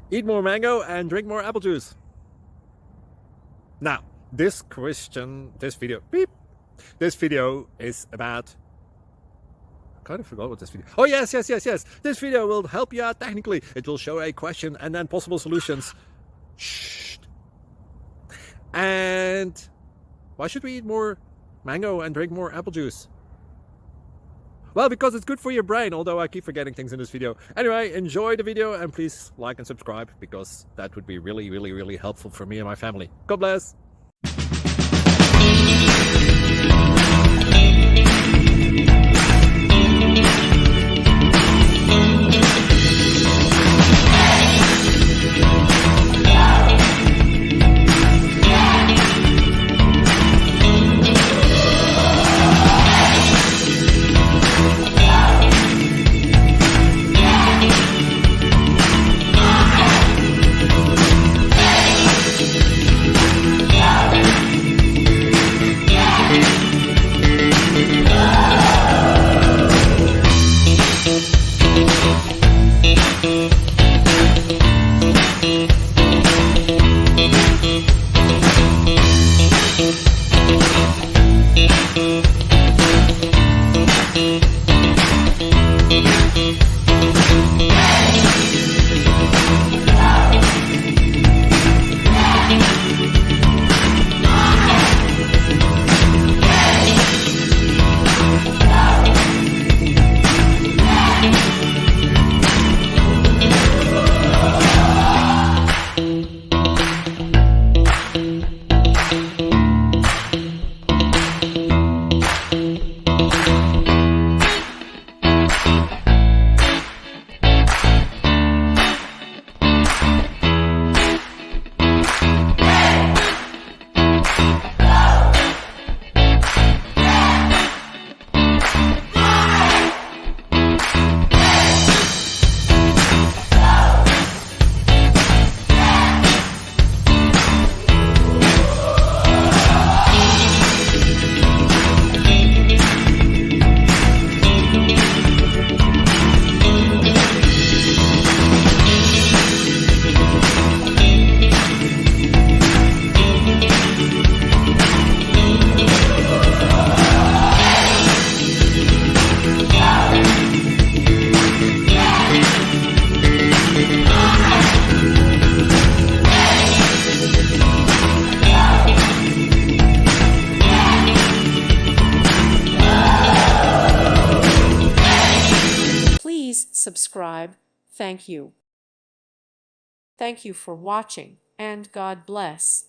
Eat more mango and drink more apple juice. Now, this video is about, I kind of forgot what this video. Oh, yes. This video will help you out technically. It will show a question and then possible solutions. Shh. And why should we eat more mango and drink more apple juice? Well, because it's good for your brain, although I keep forgetting things in this video. Anyway, enjoy the video and please like and subscribe, because that would be really helpful for me and my family. God bless. Subscribe. Thank you. Thank you for watching, and God bless.